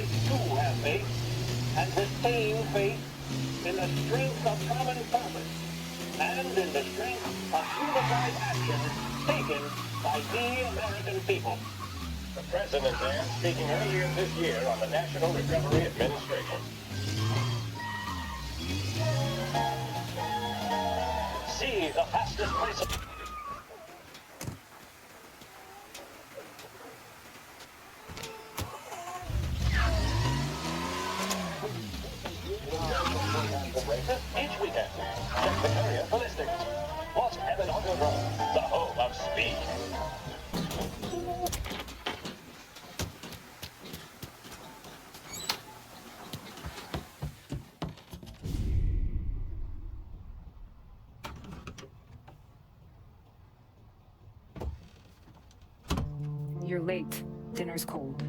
right to have faith and retain faith in the strength of common purpose and in the strength of unified action taken by the American people. The President there speaking earlier this year on the National Recovery Administration. See the fastest place. Each weekend, check the Courier for listings. What's Heaven on the Road, the home of speed. You're late. Dinner's cold.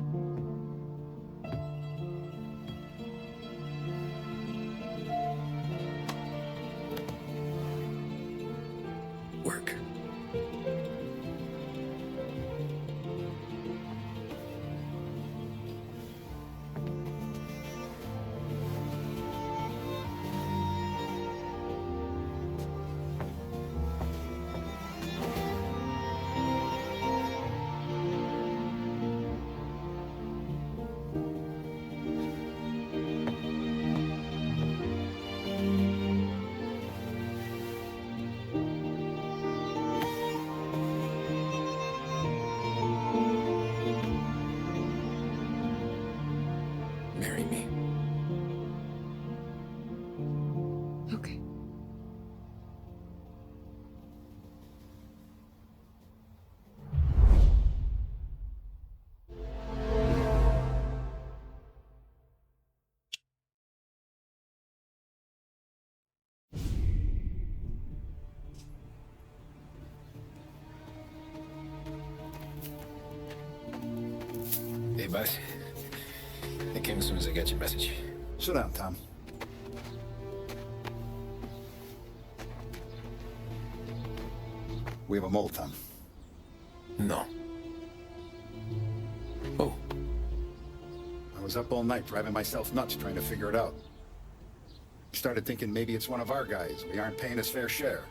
Work. Marry me. Okay. Hey, boss. I came as soon as I got your message. Sit down, Tom. We have a mole, Tom. No. Oh, I was up all night driving myself nuts trying to figure it out. Started thinking maybe it's one of our guys. We aren't paying his fair share.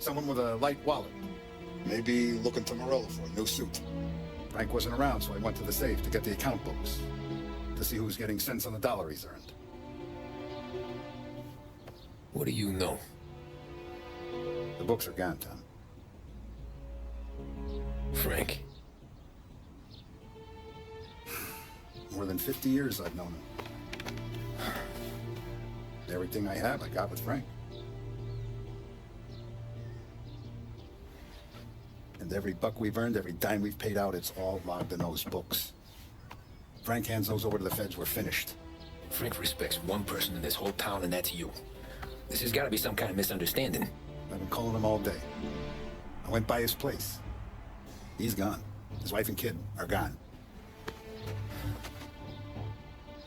Someone with a light wallet. Maybe looking to Morello for a new suit. Frank wasn't around, so I went to the safe to get the account books. To see who's getting cents on the dollar he's earned. what do you know? The books are gone, Tom. Frank. More than 50 years I've known him. Everything I have, I got with Frank. And every buck we've earned, every dime we've paid out, it's all logged in those books. Frank hands those over to the feds, we're finished. Frank respects one person in this whole town, and that's you. This has got to be some kind of misunderstanding. I've been calling him all day. I went by his place. He's gone. His wife and kid are gone.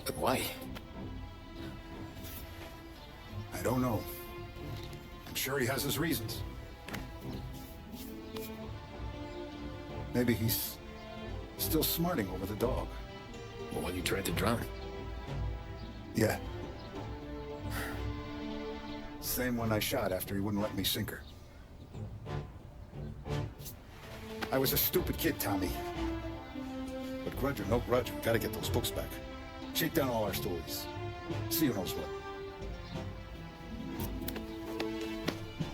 But why? I don't know. I'm sure he has his reasons. Maybe he's still smarting over the dog. The one you tried to drown? Yeah. Same one I shot after he wouldn't let me sink her. I was a stupid kid, Tommy. But grudge or no grudge, we gotta get those books back. Shake down all our stories. See who knows what.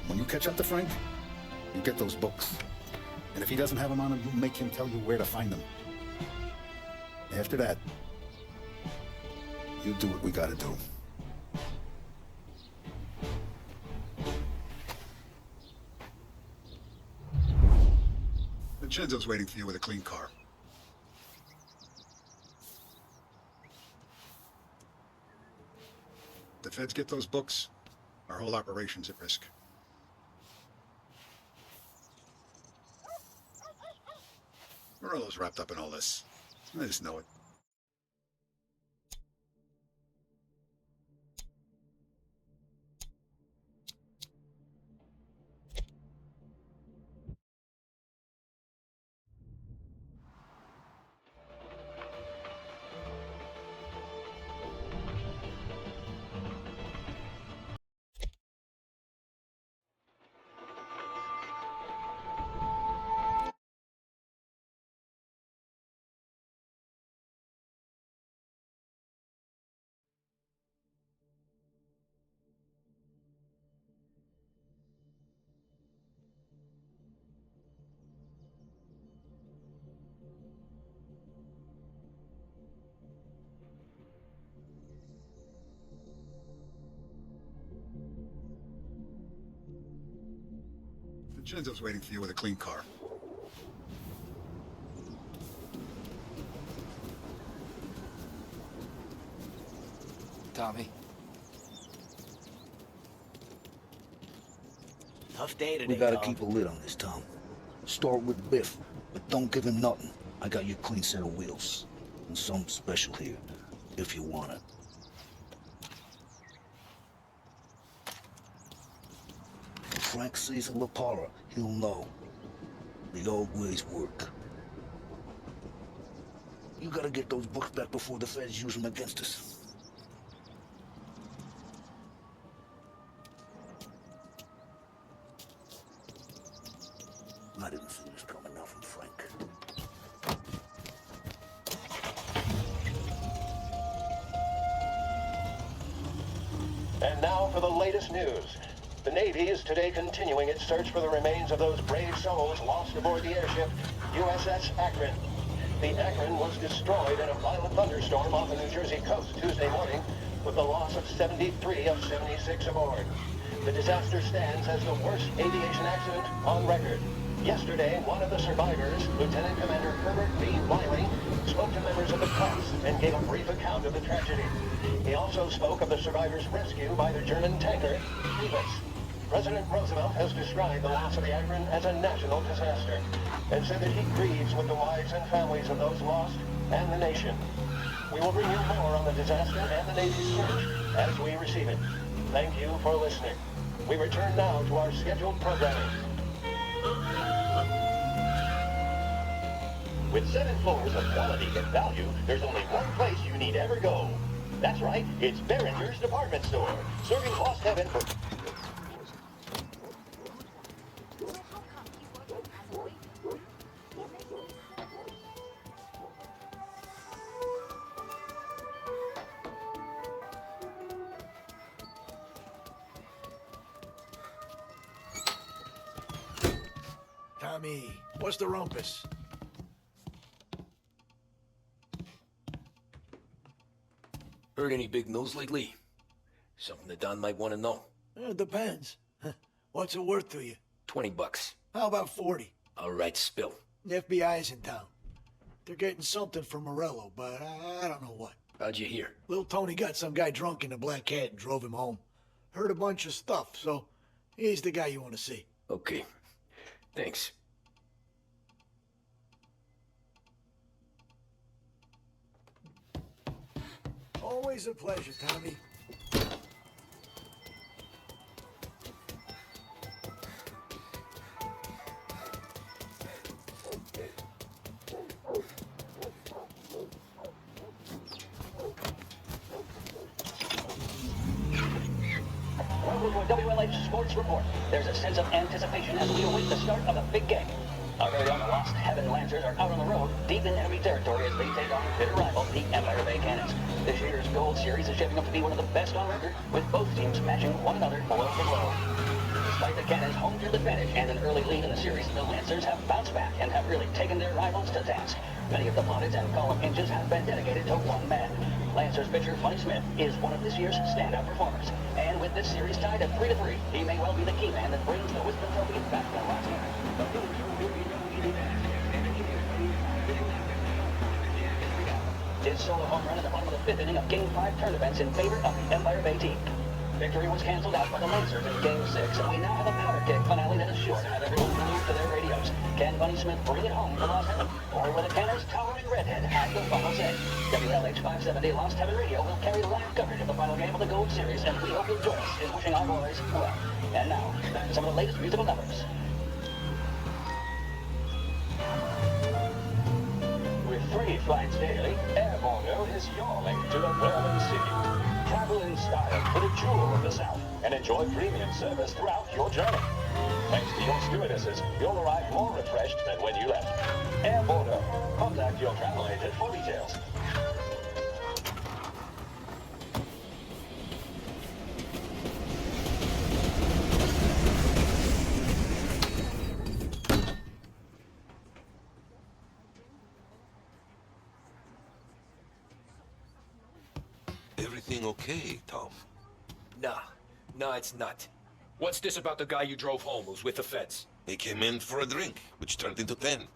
When you catch up to Frank, you get those books. And if he doesn't have them on him, you make him tell you where to find them. After that, you do what we gotta do. Vincenzo's waiting for you with a clean car. The feds get those books, our whole operation's at risk. Morello's wrapped up in all this. I just know it. Shinzo's waiting for you with a clean car. Tommy. Tough day today, We gotta dog. keep a lid on this, Tom. Start with Biff, but don't give him nothing. I got you a clean set of wheels. And something special here, if you want it. If Frank sees a La Parra, he'll know. The old ways work. You gotta get those books back before the feds use them against us. I didn't see this coming now from Frank. And now for the latest news. The Navy is today continuing its search for the remains of those brave souls lost aboard the airship USS Akron. The Akron was destroyed in a violent thunderstorm off the New Jersey coast Tuesday morning, with the loss of 73 of 76 aboard. The disaster stands as the worst aviation accident on record. Yesterday, one of the survivors, Lieutenant Commander Herbert B. Wiley, spoke to members of the press and gave a brief account of the tragedy. He also spoke of the survivors' rescue by the German tanker, Phoebus. President Roosevelt has described the loss of the Akron as a national disaster and said that he grieves with the wives and families of those lost and the nation. We will bring you more on the disaster and the Navy's search as we receive it. Thank you for listening. We return now to our scheduled programming. With 7 floors of quality and value, there's only one place you need ever go. That's right, it's Behringer's Department Store, serving lost heaven for... Tommy, what's the rumpus? Heard any big news lately? Something that Don might want to know. It depends. What's it worth to you? $20. How about 40? All right, spill. The FBI's in town. They're getting something from Morello, but I don't know what. How'd you hear? Little Tony got some guy drunk in a black cat and drove him home. Heard a bunch of stuff, so he's the guy you want to see. Okay. Thanks. Always a pleasure, Tommy. Welcome to a WLH Sports Report. There's a sense of anticipation as we await the start of the big game. Our very own Lost Heaven Lancers are out on the road, deep in enemy territory as they take on bitter rival, the Empire Bay Cannons. This year's Gold Series is shaping up to be one of the best on record, with both teams matching one another blow for blow. Despite the Cannons' home field advantage and an early lead in the series, the Lancers have bounced back and have really taken their rivals to task. Many of the plaudits and column inches have been dedicated to one man. Lancers pitcher Funny Smith is one of this year's standout performers. And with this series tied at 3-3, he may well be the key man that brings the Wisdom Trophy back to last year. His solo home run in the bottom of the 5th inning of Game 5 turn events in favor of the Empire Bay team. Victory was canceled out by the Lancers in Game 6, and we now have a powder keg finale that is sure to have everyone glued to their radios. Can Bunny Smith bring it home for Lost Heaven? Or will the Cannons' towering redhead have the final say? WLH 570 Lost Heaven Radio will carry live coverage of the final game of the Gold Series, and we hope you'll join us in wishing our boys well. And now, back to some of the latest musical numbers. With 3 flights daily, Air Bordeaux is your link to the Berlin City. Travel in style to the jewel of the South and enjoy premium service throughout your journey. Thanks to your stewardesses, you'll arrive more refreshed than when you left. Air Bordeaux. Contact your travel agent for details. Everything okay, Tom? Nah, it's not. What's this about the guy you drove home who's with the feds? He came in for a drink, which turned into 10.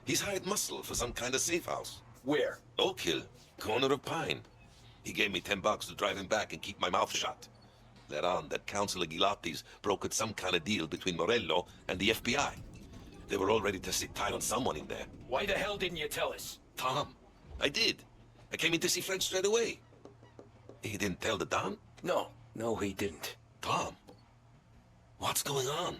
He's hired muscle for some kind of safe house. Where? Oak Hill, corner of Pine. He gave me $10 to drive him back and keep my mouth shut. Let on that Councilor Gilatti's brokered some kind of deal between Morello and the FBI. They were all ready to sit tight on someone in there. Why the hell didn't you tell us? Tom, I did. I came in to see Fred straight away. He didn't tell the Don? No, he didn't. Tom, what's going on?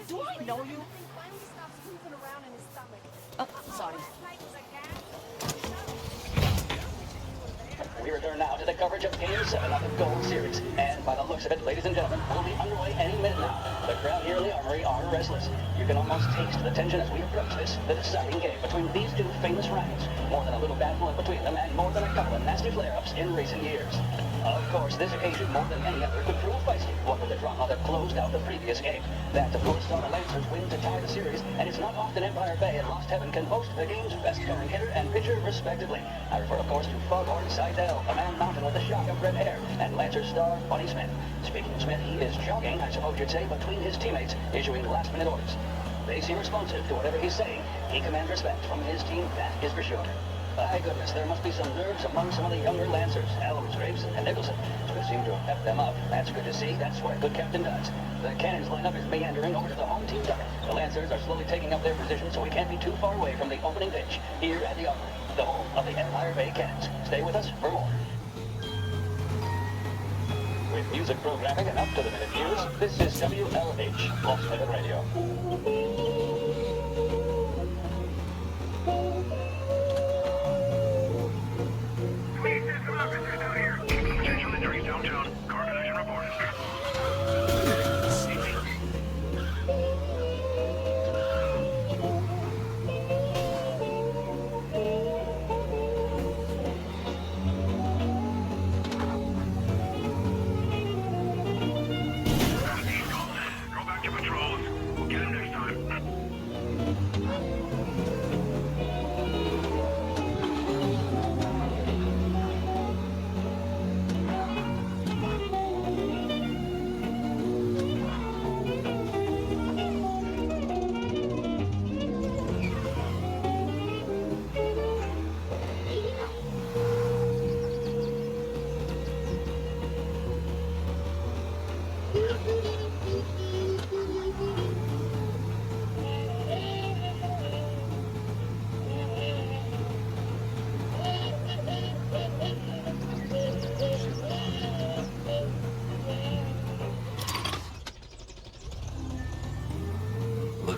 Do I know you? Oh, sorry. We return now to the coverage of Game 7 of the Gold Series. And by the looks of it, ladies and gentlemen, we'll be underway any minute now. The crowd here in the Armory are restless. You can almost taste the tension as we approach this, the deciding game between these two famous rivals. More than a little bad blood between them, and more than a couple of nasty flare-ups in recent years. Of course, this occasion, more than any other, could prove feisty. What with the drama that closed out the previous game. That, of course, saw the Lancers win to tie the series, and it's not often Empire Bay and Lost Heaven can boast the game's best-going hitter and pitcher, respectively. I refer, of course, to Foghorn Seidel, a man mounted with a shock of red hair, and Lancers star Bunny Smith. Speaking of Smith, he is jogging, I suppose you'd say, between his teammates, issuing last-minute orders. They seem responsive to whatever he's saying. He commands respect from his team, that is for sure. My goodness, there must be some nerves among some of the younger Lancers, Adams, Graves, and Nicholson. Smith seemed to have pepped them up. That's good to see. That's what a good captain does. The cannons lineup is meandering over to the home team dugout. The Lancers are slowly taking up their position, so we can't be too far away from the opening pitch here at the Armory, the home of the Empire Bay Cannons. Stay with us for more. With music programming and up-to-the-minute news, this is WLH, Lost Heaven Radio. Go back to patrols. We'll get him next time.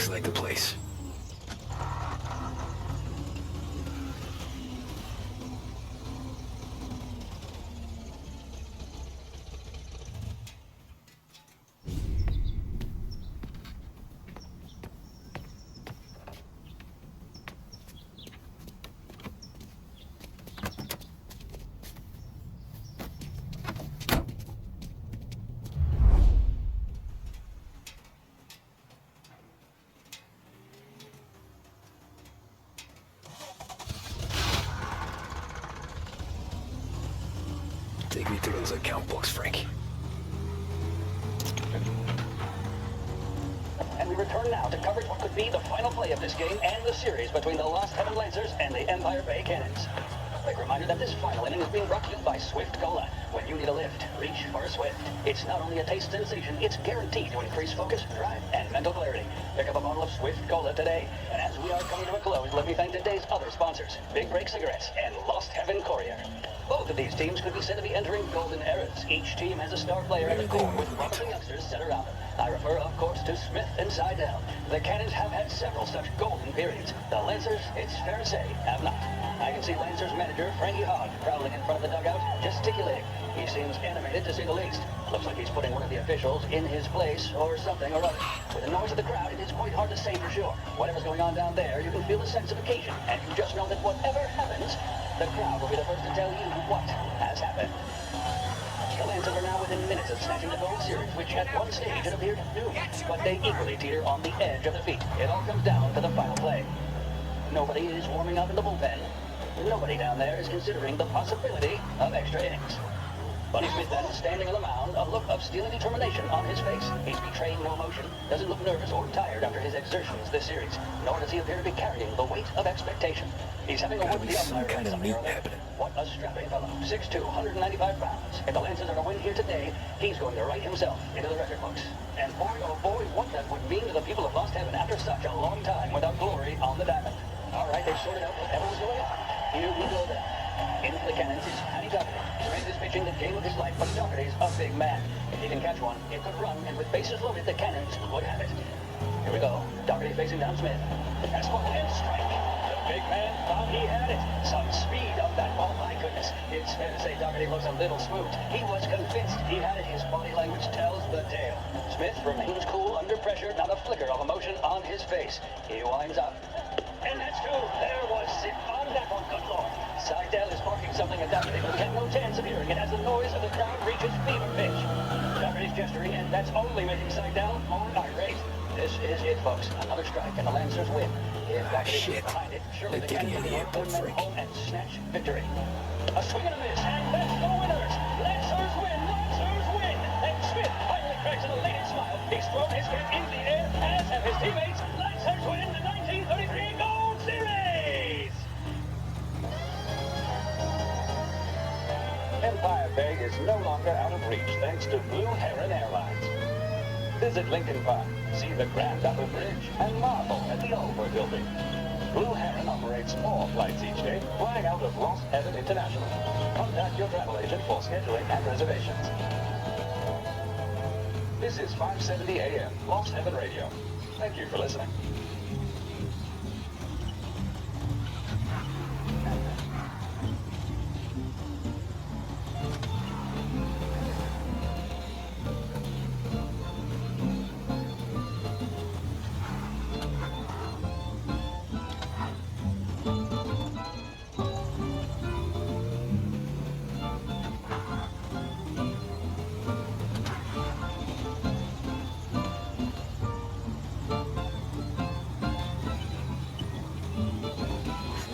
Looks like the place. Take me to those account books, Frank. And we return now to coverage what could be the final play of this game and the series between the Lost Heaven Lancers and the Empire Bay Cannons. Quick reminder that this final inning is being brought to you by Swift Cola. When you need a lift, reach for a Swift. It's not only a taste sensation, it's guaranteed to increase focus, drive, and mental clarity. Pick up a bottle of Swift Cola today. And as we are coming to a close, let me thank today's other sponsors, Big Break Cigarettes and Lost Heaven Courier. Both of these teams could be said to be entering golden eras. Each team has a star player at the core with promising youngsters set around them. I refer, of course, to Smith and Seidel. The Cannons have had several such golden periods. The Lancers, it's fair to say, have not. I can see Lancers manager Frankie Hogg prowling in front of the dugout, gesticulating. He seems animated, to say the least. Looks like he's putting one of the officials in his place or something or other. With the noise of the crowd, it is quite hard to say for sure. Whatever's going on down there, you can feel a sense of occasion, and you just know that whatever happens, the crowd will be the first to tell you what has happened. The Lancers are now within minutes of snatching the gold series, which at one stage had appeared doomed, but they equally teeter on the edge of defeat. It all comes down to the final play. Nobody is warming up in the bullpen. Nobody down there is considering the possibility of extra innings. Bunny Smith then, standing on the mound, a look of steel and determination on his face. He's betraying no emotion, doesn't look nervous or tired after his exertions this series, nor does he appear to be carrying the weight of expectation. He's having a word with the umpire about something earlier. What a strapping fellow, 6'2", 195 pounds. If the Lancers are to win here today, he's going to write himself into the record books. And boy, oh boy, what that would mean to the people of Lost Heaven after such a long time without glory on the diamond. All right, they've sorted out whatever was going on. Here we go then. Into the Cannons is Patty Doherty. Smith is pitching the game of his life, but Doherty's a big man. If he can catch one, it could run, and with bases loaded, the Cannons would have it. Here we go. Doherty facing down Smith. Fastball and strike. The big man thought he had it. Some speed up that ball, my goodness. It's fair to say Doherty looks a little spooked. He was convinced he had it. His body language tells the tale. Smith remains cool under pressure, not a flicker of emotion on his face. He winds up. And that's two. There was it on that one. Good Lord. Seidel is barking something at Doherty, but get no chance of hearing it as the noise of the crowd reaches fever pitch. Doherty's gesturing, and that's only making Seidel more irate. This is it, folks. Another strike, and the Lancers win. If Doherty is behind it, surely the Cannons will be able to run home and snatch victory. A swing and a miss, and that's the winners. Lancers win. Lancers win. And Smith finally cracks an elated smile. He's thrown his hat into the air, as have his teammates. Lancers win the 1933 Gold Series. Empire Bay is no longer out of reach thanks to Blue Heron Airlines. Visit Lincoln Park, see the Grand Upper Bridge, and marvel at the Ulver Building. Blue Heron operates 4 flights each day, flying out of Lost Heaven International. Contact your travel agent for scheduling and reservations. This is 570 AM, Lost Heaven Radio. Thank you for listening.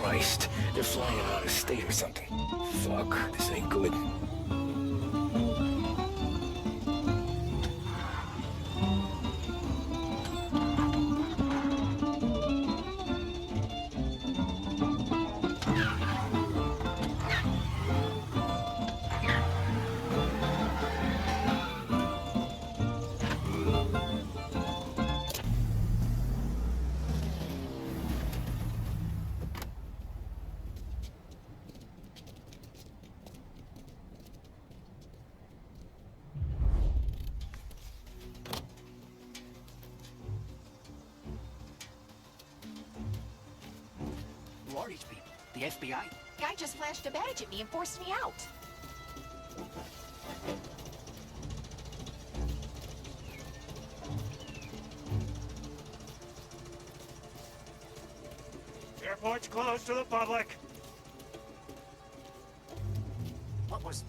Christ, they're flying out of state or something. Fuck, this ain't good. are these people? The FBI? Guy just flashed a badge at me and forced me out. Airport's closed to the public. What was...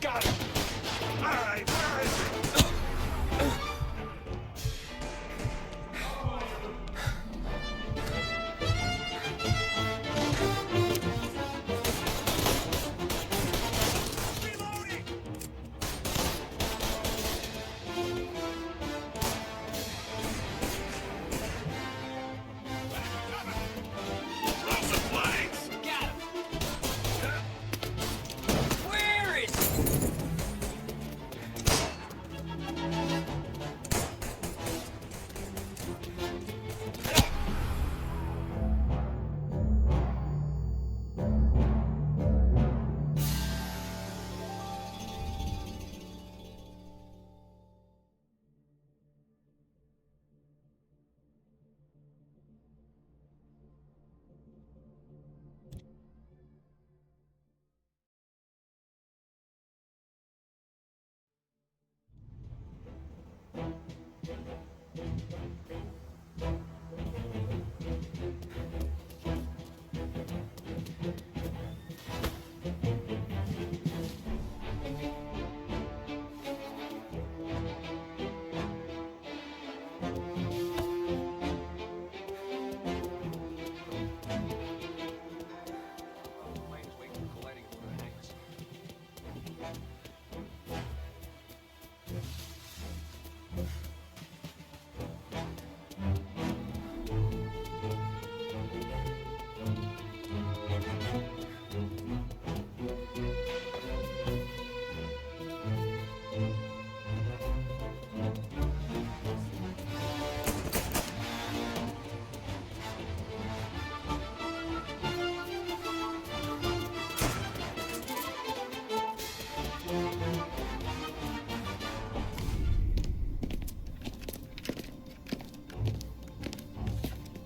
Got him! Alright, where is he? Reloading! Throw some flags! Got him! Where is he?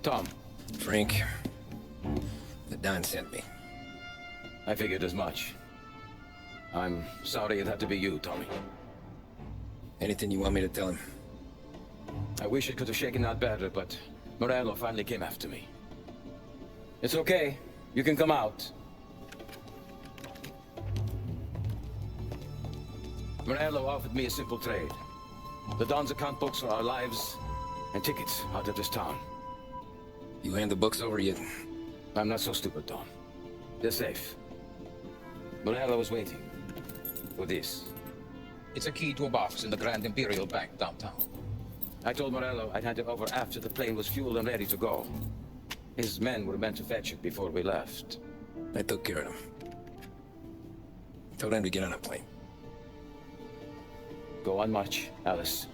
Tom. Frank. The Don sent me. I figured as much. I'm sorry it had to be you, Tommy. Anything you want me to tell him? I wish it could have shaken out better, but Morello finally came after me. It's okay. You can come out. Morello offered me a simple trade. The Don's account books for our lives and tickets out of this town. You hand the books over yet? I'm not so stupid, Don. They're safe. Morello was waiting for this. It's a key to a box in the Grand Imperial Bank downtown. I told Morello I'd hand it over after the plane was fueled and ready to go. His men were meant to fetch it before we left. I took care of them. Told them to get on a plane. Go on march, Alice.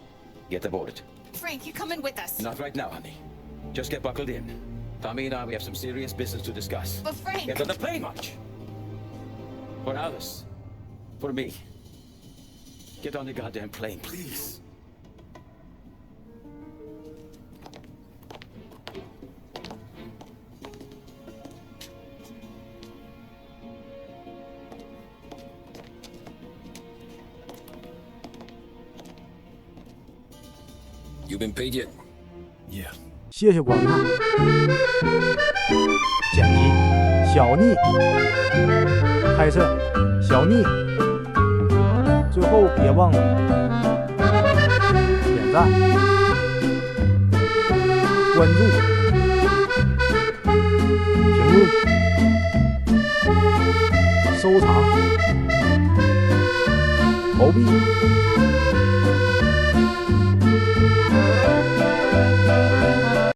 Get aboard. Frank, you coming with us? Not right now, honey. Just get buckled in. Tommy and I, we have some serious business to discuss. But Frank... Get on the plane, march! For Alice. For me. Get on the goddamn plane, please. You been paid yet? Yeah. 谢谢观看。剪辑小逆，拍摄小逆。最后别忘了点赞、关注、评论、收藏、投币。